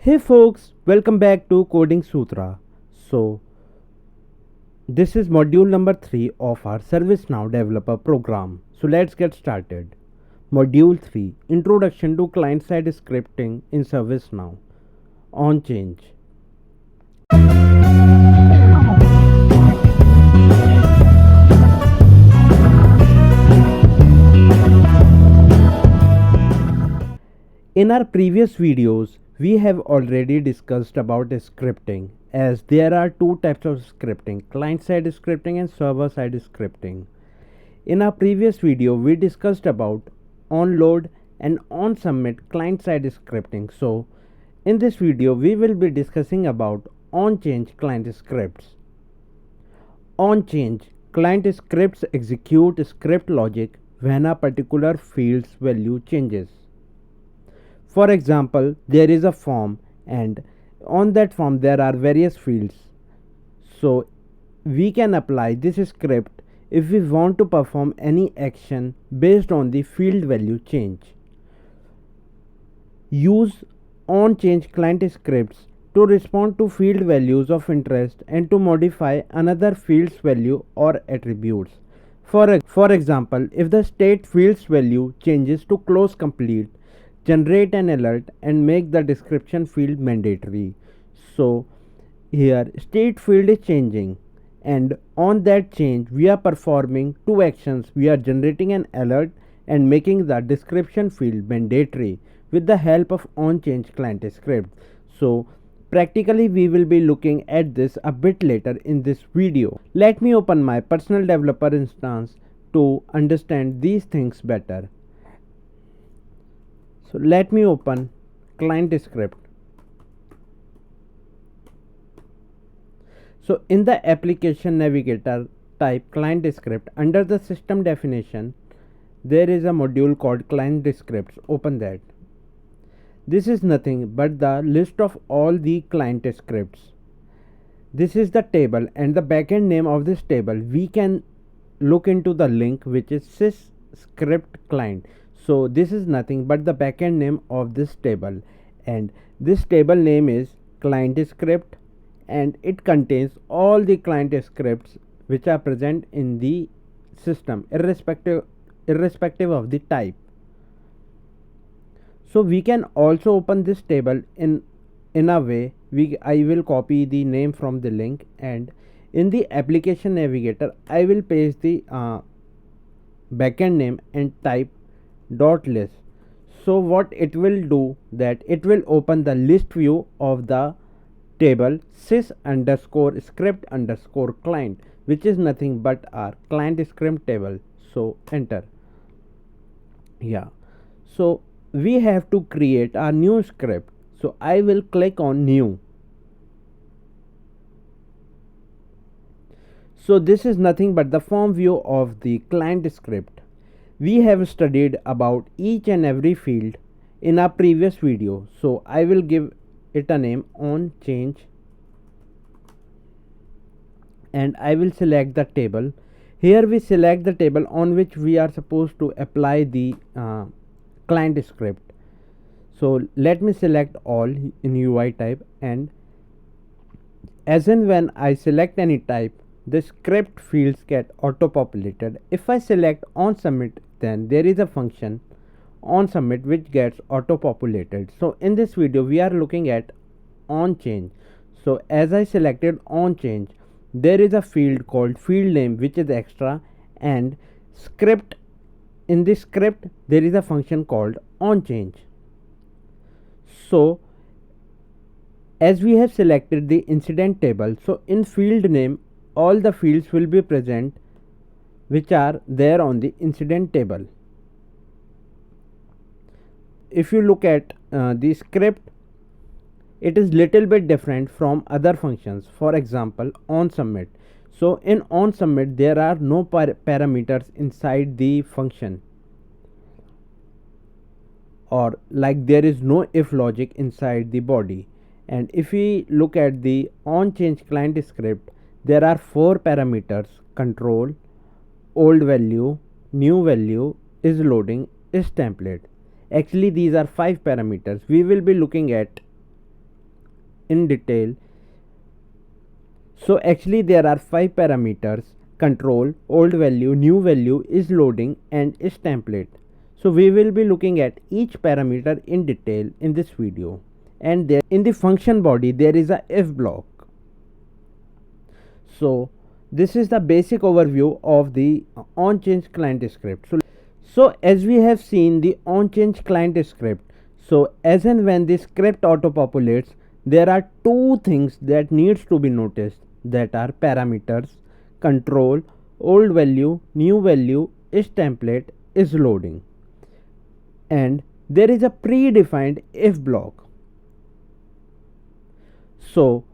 Hey folks, welcome back to Coding Sutra. So, this is module number 3 of our ServiceNow developer program. So, let's get started. Module 3, Introduction to Client-Side Scripting in ServiceNow. On change. In our previous videos, we have already discussed about scripting, as there are two types of scripting, client-side scripting and server-side scripting. In our previous video, we discussed about onload and on-submit client-side scripting. So, in this video, we will be discussing about on-change client scripts. On-change client scripts execute script logic when a particular field's value changes. For example, there is a form and on that form there are various fields. So we can apply this script if we want to perform any action based on the field value change. Use on-change client scripts to respond to field values of interest and to modify another field's value or attributes. For example, if the state field's value changes to close complete, generate an alert and make the description field mandatory. So here state field is changing, and on that change we are performing two actions. We are generating an alert and making the description field mandatory with the help of on-change client script. So practically we will be looking at this a bit later in this video. Let me open my personal developer instance to understand these things better. So let me open client script. So in the application navigator, type client script. Under the system definition, there is a module called client scripts. Open that. This is nothing but the list of all the client scripts. This is the table and the backend name of this table. We can look into the link which is sys-script client. So this is nothing but the backend name of this table, and this table name is client script, and it contains all the client scripts which are present in the system irrespective of the type. So we can also open this table in a way. I will copy the name from the link, and in the application navigator I will paste the backend name and type dot list. So what it will do, that it will open the list view of the table sys underscore script underscore client, which is nothing but our client script table. So enter. Yeah, so we have to create a new script. So I will click on new. So this is nothing but the form view of the client script. We have studied about each and every field in our previous video. So I will give it a name on change, and I will select the table. Here we select the table on which we are supposed to apply the client script. So let me select all in UI type, and as and when I select any type, the script fields get auto populated. If I select on submit, then there is a function on submit which gets auto populated. So in this video we are looking at on change. So as I selected on change, there is a field called field name which is extra, and script. In this script there is a function called on change. So as we have selected the incident table, so in field name all the fields will be present which are there on the incident table. If you look at the script, it is little bit different from other functions. For example, on submit. So in on submit there are no parameters inside the function, or like there is no if logic inside the body. And if we look at the on change client script, there are 4 parameters: control, old value, new value, is loading, is template. Actually these are 5 parameters. We will be looking at in detail. So actually there are 5 parameters: control, old value, new value, is loading and is template. So we will be looking at each parameter in detail in this video. And there in the function body there is a if block. So this is the basic overview of the onChange client script. So as we have seen the onChange client script, so as and when the script auto populates, there are two things that needs to be noticed, that are parameters, control, old value, new value, is template, is loading, and there is a predefined if block. So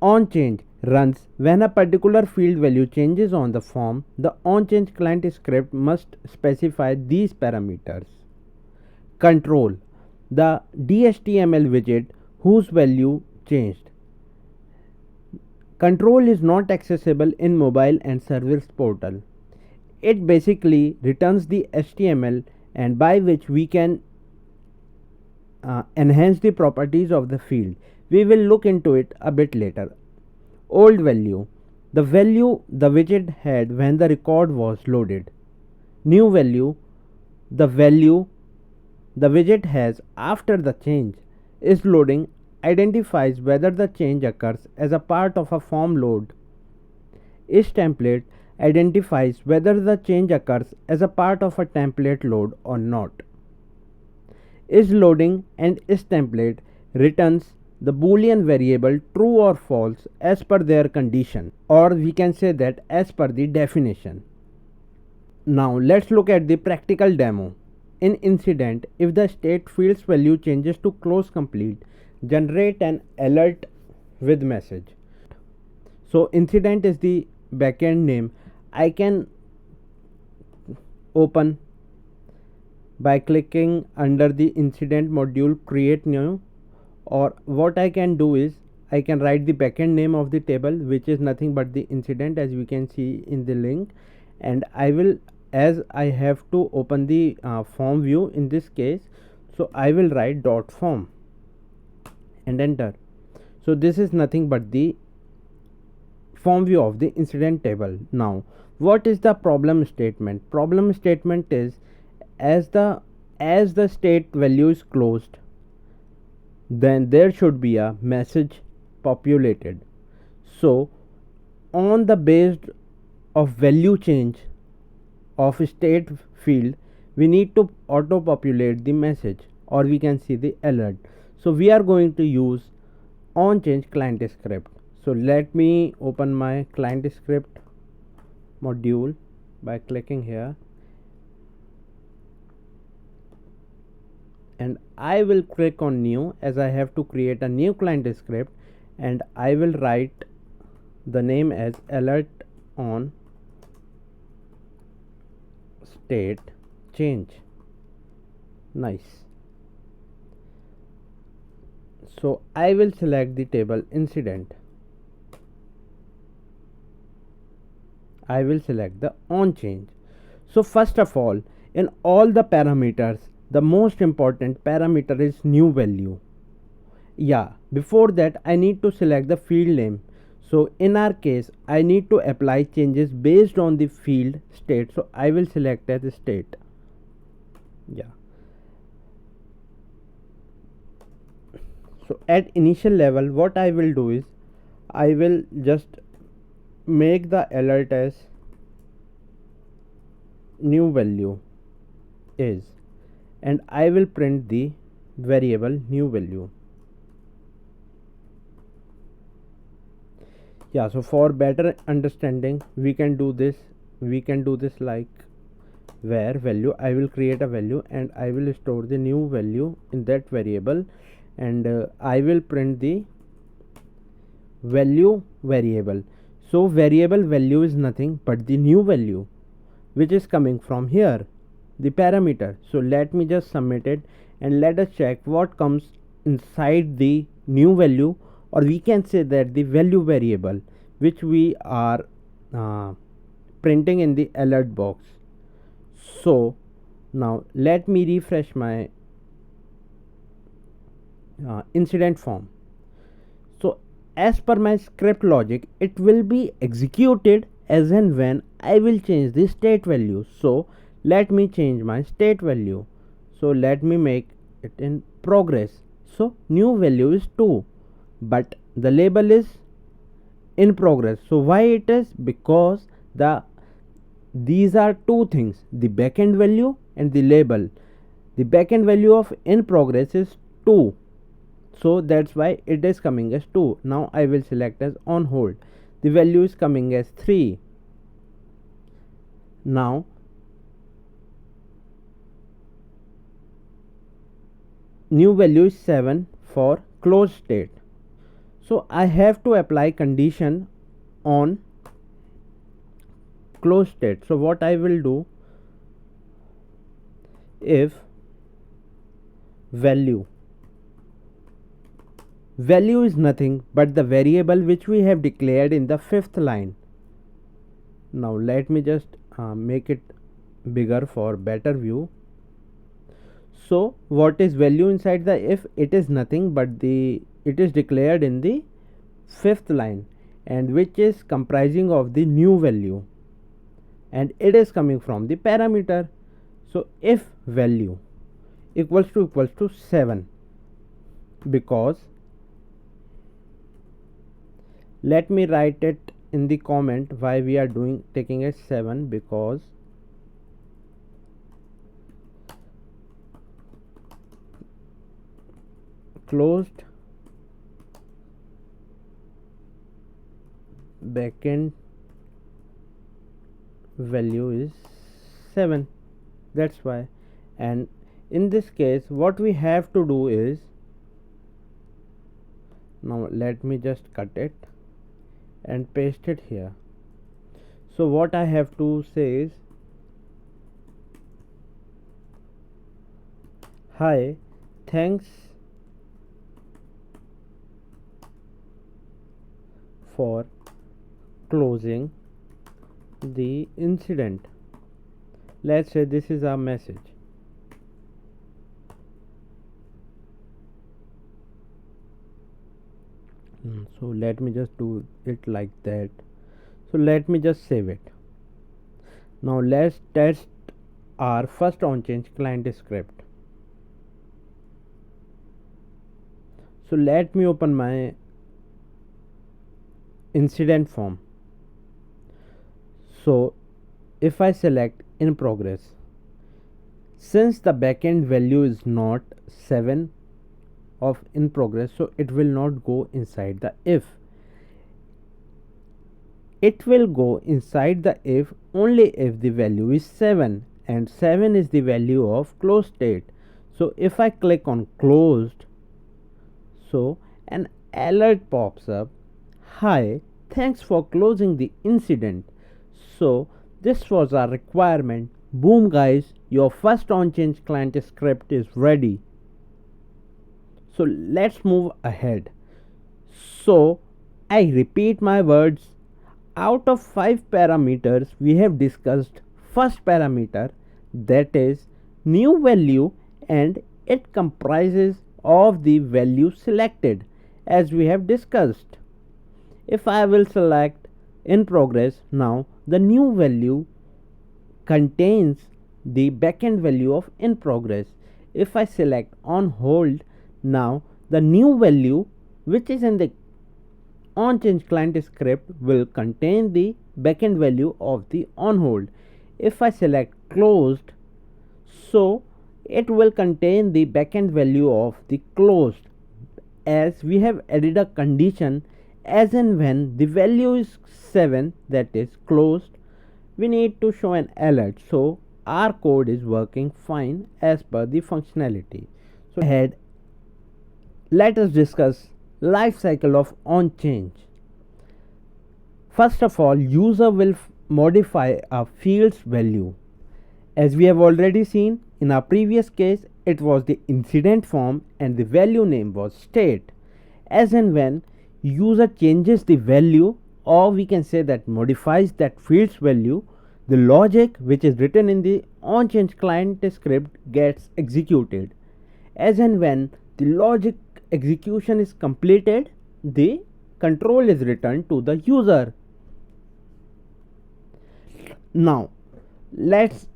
onChange runs when a particular field value changes on the form. The onChange client script must specify these parameters. Control, the DHTML widget whose value changed. Control is not accessible in mobile and service portal. It basically returns the HTML and by which we can enhance the properties of the field. We will look into it a bit later. Old value, the value the widget had when the record was loaded. New value, the value the widget has after the change. Is loading, identifies whether the change occurs as a part of a form load. Is template, identifies whether the change occurs as a part of a template load or not. Is loading and is template returns the boolean variable true or false as per their condition, or we can say that as per the definition. Now let's look at the practical demo. In incident, if the state field's value changes to close complete, generate an alert with message. So incident is the backend name. I can open by clicking under the incident module, create new, or what I can do is I can write the backend name of the table, which is nothing but the incident, as we can see in the link, and I will, as I have to open the form view in this case, so I will write dot form and enter. So this is nothing but the form view of the incident table. Now what is the problem statement? Problem statement is as the state value is closed, then there should be a message populated. So on the based of value change of state field, we need to auto populate the message, or we can see the alert. So we are going to use onChange client script. So let me open my client script module by clicking here, and I will click on new, as I have to create a new client script, and I will write the name as alert on state change. Nice. So I will select the table incident. I will select the onChange. So first of all, in all the parameters, the most important parameter is new value. Yeah, before that I need to select the field name. So in our case, I need to apply changes based on the field state. So I will select as state. Yeah. So at initial level, what I will do is I will just make the alert as new value is, and I will print the variable new value. Yeah, so for better understanding, we can do this like where value, I will create a value and I will store the new value in that variable, and I will print the value variable. So variable value is nothing but the new value which is coming from here, the parameter. So let me just submit it and let us check what comes inside the new value, or we can say that the value variable which we are printing in the alert box. So now let me refresh my incident form. So as per my script logic, it will be executed as and when I will change the state value. So let me change my state value. So let me make it in progress. So new value is 2, but the label is in progress. So why it is? Because these are two things, the backend value and the label. The backend value of in progress is 2, so that's why it is coming as 2. Now I will select as on hold, the value is coming as 3. Now new value is 7 for closed state. So I have to apply condition on closed state. So what I will do, if value is nothing but the variable which we have declared in the 5th line. Now let me just make it bigger for better view. So what is value inside the if? It is nothing but it is declared in the 5th line, and which is comprising of the new value, and it is coming from the parameter. So if value equals to 7, because let me write it in the comment why we are taking as 7, because closed backend value is 7, that's why. And in this case what we have to do is, now let me just cut it and paste it here. So what I have to say is, hi, thanks for closing the incident. Let's say this is our message. So let me just do it like that. So let me just save it. Now let's test our first on change client script. So let me open my incident form. So if I select in progress, since the backend value is not 7 of in progress, so it will not go inside the if. It will go inside the if only if the value is 7, and 7 is the value of closed state. So if I click on closed, so an alert pops up, hi, thanks for closing the incident. So this was our requirement. Boom guys, your first on change client script is ready. So let's move ahead. So I repeat my words, out of 5 parameters we have discussed first parameter, that is new value, and it comprises of the value selected as we have discussed. If I will select in progress, now the new value contains the backend value of in progress. If I select on hold, now the new value which is in the on change client script will contain the backend value of the on hold. If I select closed, so it will contain the backend value of the closed, as we have added a condition as and when the value is 7, that is closed, we need to show an alert. So our code is working fine as per the functionality. So ahead, let us discuss life cycle of on change. First of all, user will modify a field's value. As we have already seen in our previous case, it was the incident form and the value name was state. As and when user changes the value, or we can say that modifies that field's value, the logic which is written in the on change client script gets executed. As and when the logic execution is completed, the control is returned to the user. Now let's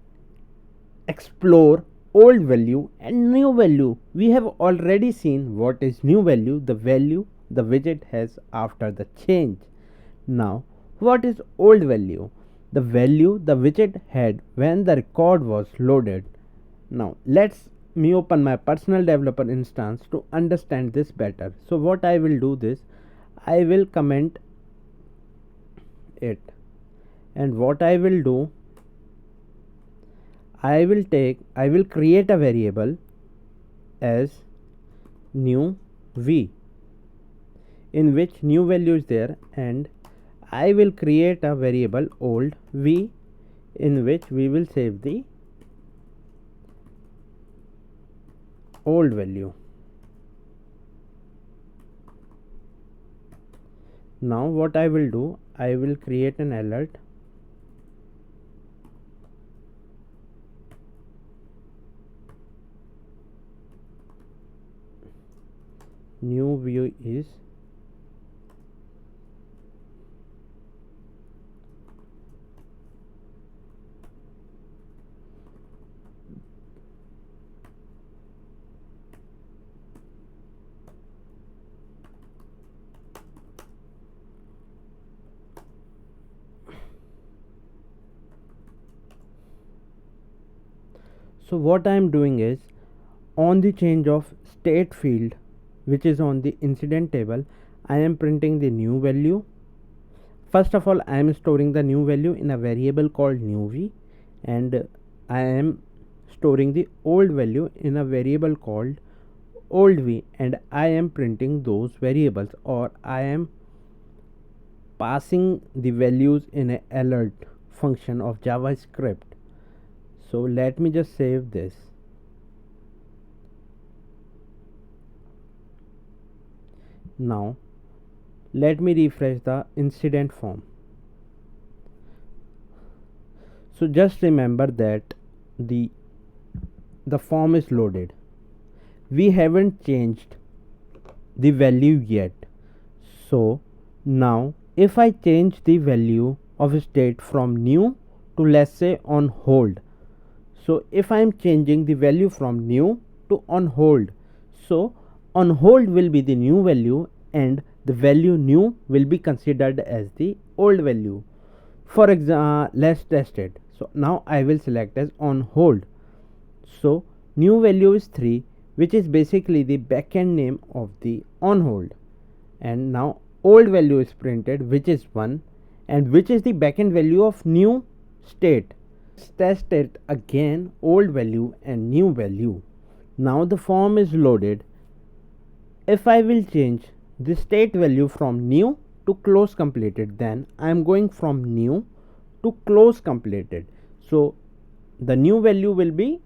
explore old value and new value. We have already seen what is new value, the value the widget has after the change. Now what is old value? The value the widget had when the record was loaded. Now let's me open my personal developer instance to understand this better. So what I will do this, I will comment it, and what I will do, I will create a variable as new v, in which new value is there, and I will create a variable old v, in which we will save the old value. Now what I will do, I will create an alert new view is so what I am doing is, on the change of state field which is on the incident table, I am printing the new value. First of all, I am storing the new value in a variable called new v, and I am storing the old value in a variable called old v, and I am printing those variables, or I am passing the values in a alert function of JavaScript. So let me just save this. Now let me refresh the incident form. So just remember that the form is loaded. We haven't changed the value yet. So now if I change the value of state from new to, let's say, on hold, so if I am changing the value from new to on hold, so on hold will be the new value, and the value new will be considered as the old value. For example, let's test it. So now I will select as on hold. So new value is 3, which is basically the backend name of the on hold, and now old value is printed, which is 1, and which is the backend value of new state. Let's test it again, old value and new value. Now the form is loaded. If I will change the state value from new to close completed, then I am going from new to close completed. So the new value will be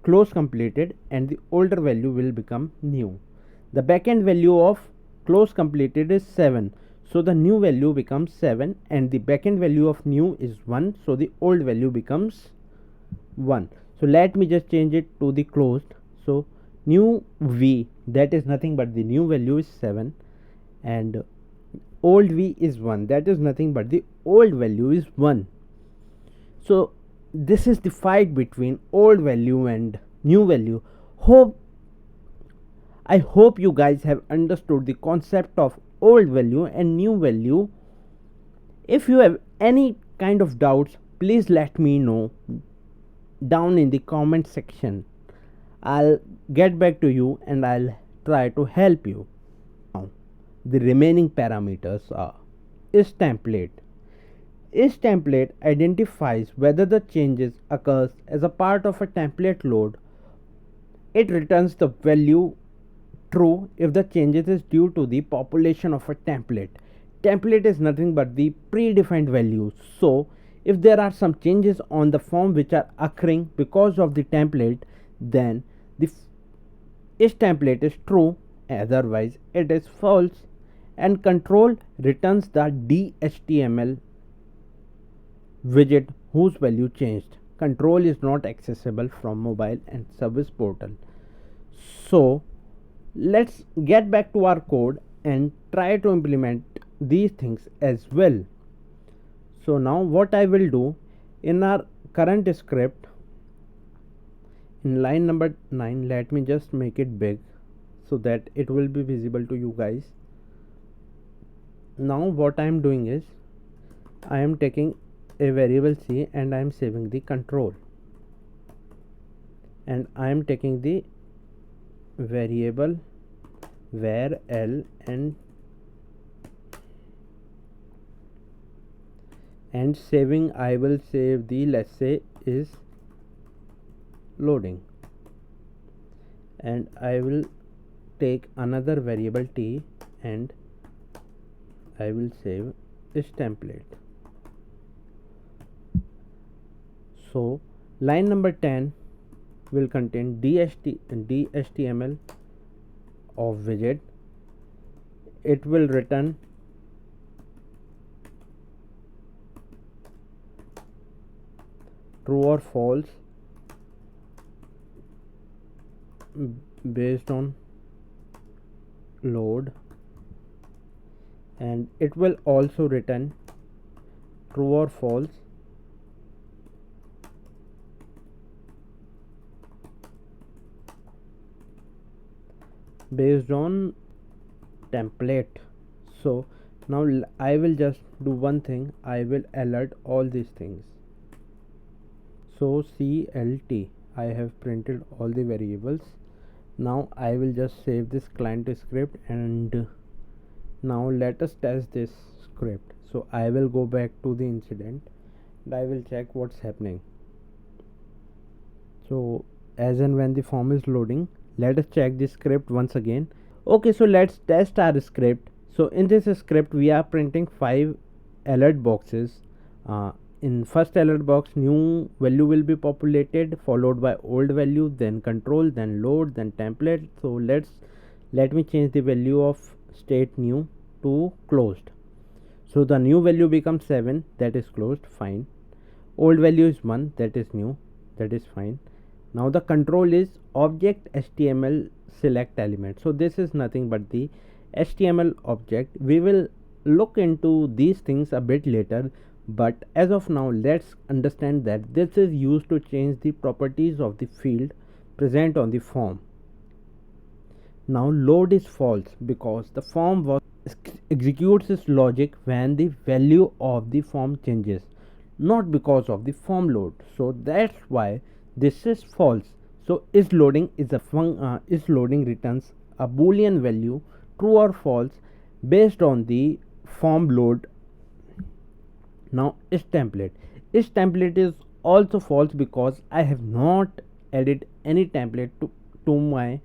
close completed and the older value will become new. The backend value of close completed is 7, so the new value becomes 7, and the backend value of new is 1, so the old value becomes 1. So let me just change it to the closed. So new v, that is nothing but the new value is 7, and old v is 1, that is nothing but the old value is 1. So this is the fight between old value and new value. I hope you guys have understood the concept of old value and new value. If you have any kind of doubts, please let me know down in the comment section. I'll get back to you and I'll try to help you. Now the remaining parameters are isTemplate. isTemplate identifies whether the changes occurs as a part of a template load. It returns the value true if the changes is due to the population of a template. Template is nothing but the predefined values. So if there are some changes on the form which are occurring because of the template, then the isTemplate is true, otherwise it is false. And control returns the DHTML widget whose value changed. Control is not accessible from mobile and service portal. So let's get back to our code and try to implement these things as well. So now what I will do, in our current script, in line number 9, let me just make it big so that it will be visible to you guys. Now what I am doing is, I am taking a variable c and I am saving the control, and I am taking the variable var l, and saving, I will save the, let's say, is loading, and I will take another variable t and I will save this template. So line number 10 will contain DHTML of widget. It will return true or false based on load, and it will also return true or false based on template. So now I will just do one thing, I will alert all these things. So CLT, I have printed all the variables. Now I will just save this client script, and now let us test this script. So I will go back to the incident and I will check what's happening. So as and when the form is loading, let us check the script once again. Okay, so let's test our script. So in this script we are printing 5 alert boxes. In first alert box, new value will be populated, followed by old value, then control, then load, then template. So let me change the value of state new to closed. So the new value becomes 7, that is closed, fine. Old value is 1, that is new, that is fine. Now the control is object HTML select element. So this is nothing but the HTML object. We will look into these things a bit later, but as of now let's understand that this is used to change the properties of the field present on the form. Now load is false because the form was executes its logic when the value of the form changes, not because of the form load. So that's why this is false. So is loading returns a boolean value, true or false, based on the form load. Now is template is also false because I have not added any template to my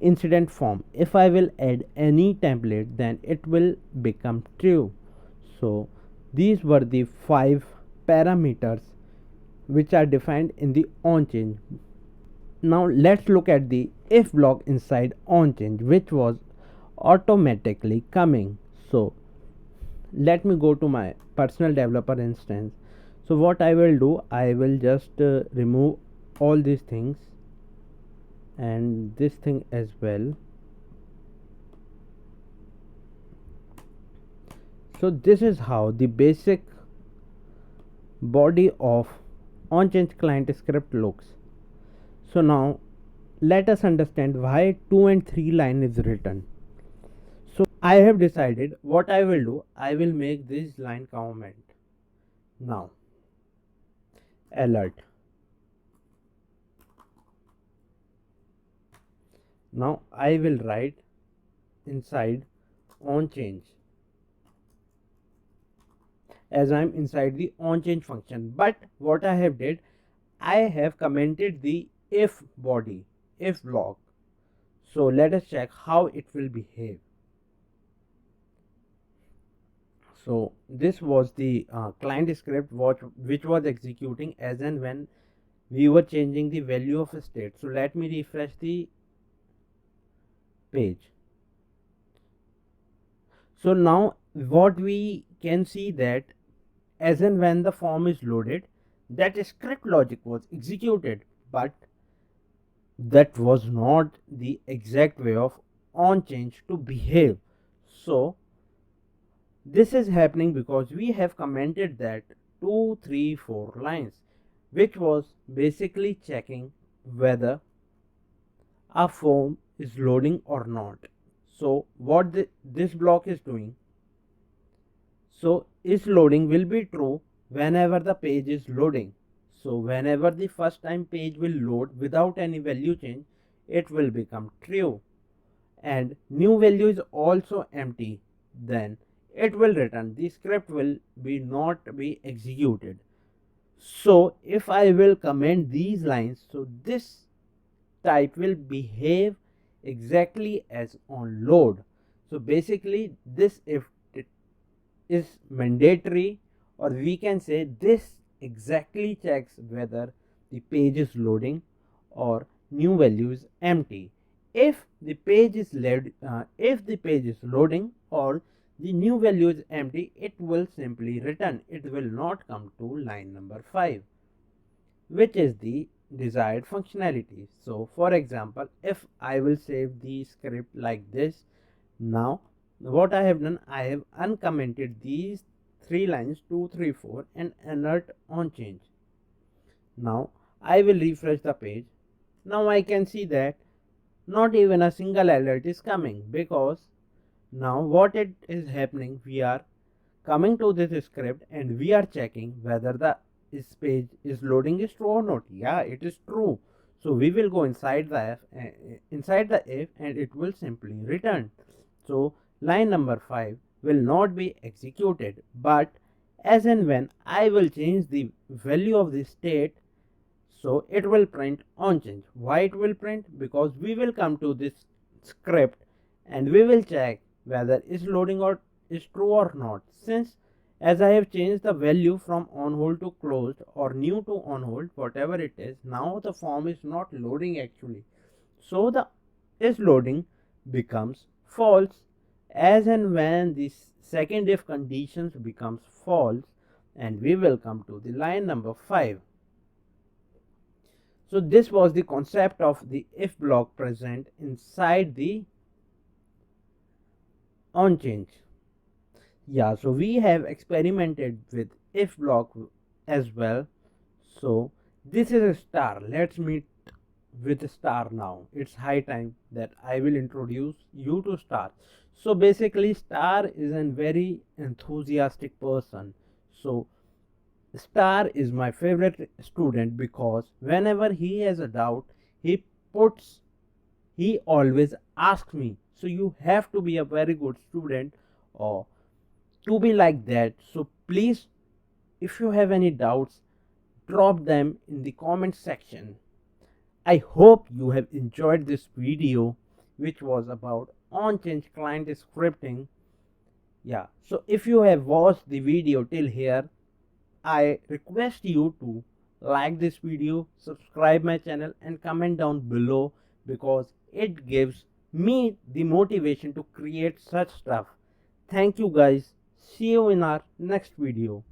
incident form. If I will add any template, then it will become true. So these were the 5 parameters which are defined in the onChange. Now let's look at the if block inside onChange, which was automatically coming. So let me go to my personal developer instance. So what I will do, I will just remove all these things and this thing as well. So this is how the basic body of onChange client script looks. So now let us understand why 2 and 3 line is written. So I have decided what I will do, I will make this line comment. Now alert. Now I will write inside onChange, as I am inside the onChange function. But what I have did, I have commented the if body, if block. So let us check how it will behave. So this was the client script which was executing as and when we were changing the value of a state. So let me refresh the page. So now what we can see, that as and when the form is loaded, that script logic was executed, but that was not the exact way of onChange to behave. So this is happening because we have commented that 2, 3, 4 lines, which was basically checking whether a form is loading or not. So what this block is doing, so is loading will be true whenever the page is loading. So whenever the first time page will load without any value change, it will become true, and new value is also empty, then it will return, the script will be not be executed. So if I will comment these lines, so this type will behave exactly as on load. So basically this if it is mandatory, or we can say this exactly checks whether the page is loading or new value is empty. If the page is loading or the new value is empty, it will simply return. It will not come to line number 5, which is the desired functionality. So for example, if I will save the script like this, now what I have done, I have uncommented these 3 lines 2, 3, 4 and alert on change. Now I will refresh the page. Now I can see that not even a single alert is coming, because now what it is happening, we are coming to this script and we are checking whether the page is loading is true or not. Yeah, it is true. So we will go inside the if and it will simply return. So line number 5 will not be executed, but as and when I will change the value of the state, so it will print on change. Why it will print? Because we will come to this script and we will check whether is loading or is true or not. Since as I have changed the value from on hold to closed or new to on hold, whatever it is, now the form is not loading actually. So the is loading becomes false as and when this second if conditions becomes false, and we will come to the line number 5. So this was the concept of the if block present inside the on change. Yeah, so we have experimented with if block as well. So this is a star. Let's meet with star now. It's high time that I will introduce you to star. So basically star is a very enthusiastic person. So Star is my favorite student because whenever he has a doubt, he puts, he always asks me. So you have to be a very good student or to be like that. So please, if you have any doubts, drop them in the comment section. I hope you have enjoyed this video, which was about on-change client scripting. Yeah, so if you have watched the video till here, I request you to like this video, subscribe my channel and comment down below, because it gives me the motivation to create such stuff. Thank you guys. See you in our next video.